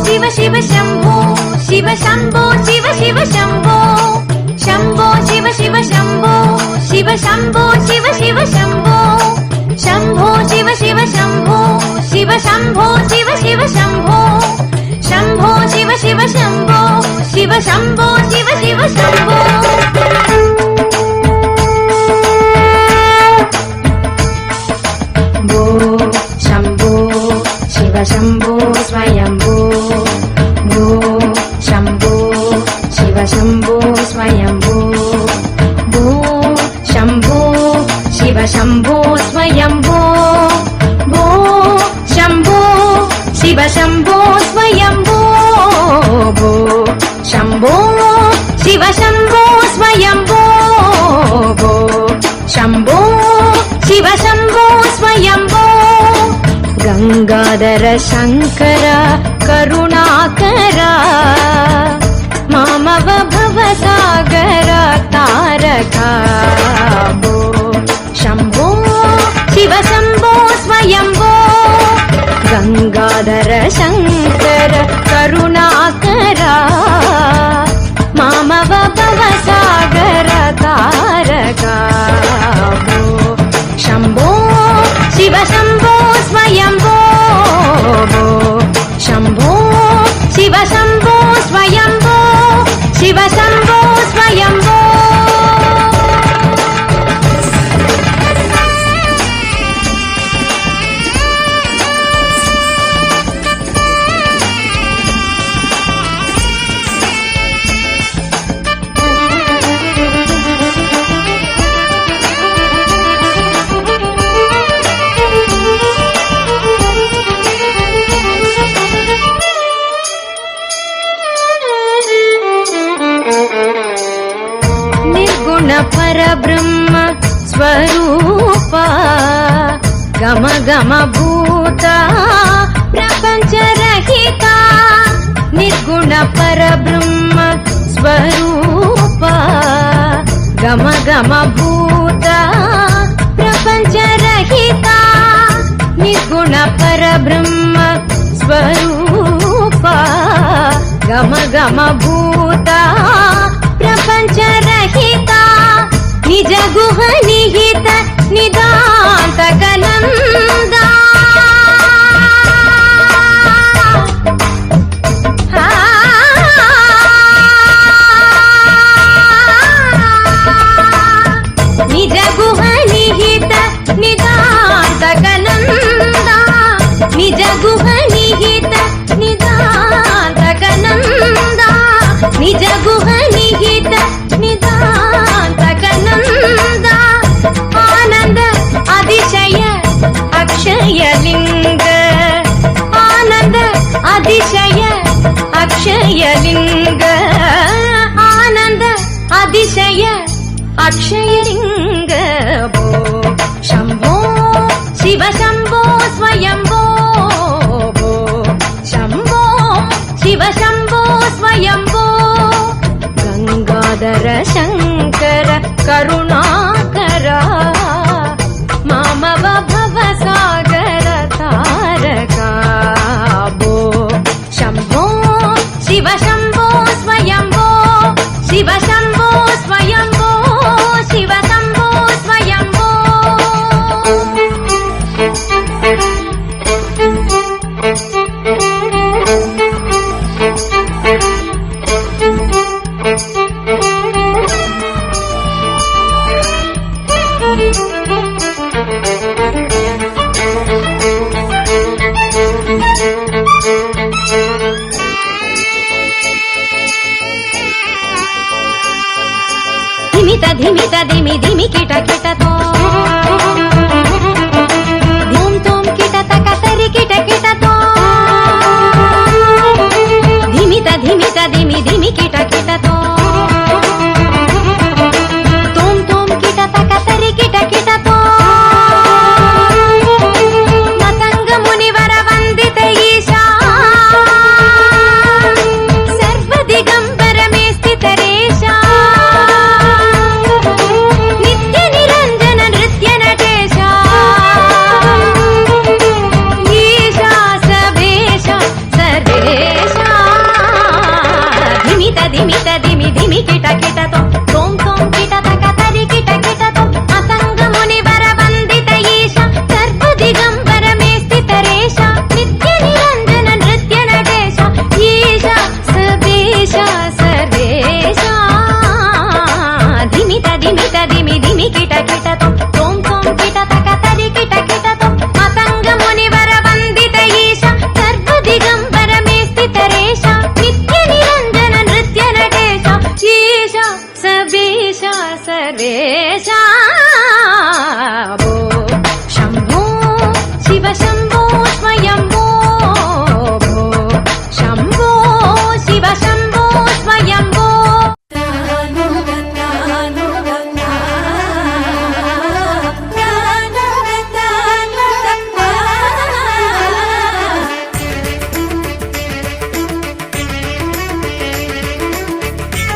शिव शिव शम्भो शिव शम्भो शिव शिव शम्भो शम्भो शिव शिव शम्भो शिव शम्भो शिव शिव शम्भो शम्भो शिव शिव शम्भो शिव शम्भो शिव शिव शम्भो शम्भो शिव शिव शम्भो शिव शम्भो शिव शिव शम्भो शम्भो शिव शम्भो स्वयम्भो भो शम्भो शिव शम्भो स्वयम्भो भो शम्भो शिव शम्भो स्वयम्भो भो शम्भो शिव शम्भो स्वयम्भो भो शम्भो शिव शम्भो स्वयम्भो भो शम्भो शिव शम्भो स्वयम्भो गंगाधर शंकर करुणाकर मामव भवसागर तारका भो शम्भो शिव शम्भो स्वयम्भो गंगाधर शंकर करुणाकर मामव भवसागर तारका भो शम्भो शिव शम्भो स्वयम्भो भो शम्भो शिव शम्भो स्वयम्भो शिव शम्भो स्वयम्भो परब्रह्म स्वरूप गम गम भूत प्रपंच रहिता निर्गुण परब्रह्म स्वरूप गम गम भूत प्रपंच रहिता निर्गुण परब्रह्म स्वरूप गम गम भूत प्रपंच रहिता निज गुह निहित निदांत गनंदा निज गुह निहित निदांत गनंदा निज गुह निहित निदांत गनंदा निज गुह निहित निदांत गनंदा आनंद अतिशय अक्षय लिंग आनंद अतिशय अक्षय लिंग आनंद अतिशय अक्षय लिंग भो शम्भो शिव शम्भो स्वयम्भो भो शम्भो शिव शम्भो स्वयम्भो गंगाधर शंकर करुणाकर मामव भवसागर तारका भो शम्भो शिव शम्भो स्वयम्भो शिव शम्भो स्वयम्भो शिव शम्भो स्वयम्भो धिमित धिमित धिमि धिमि कीट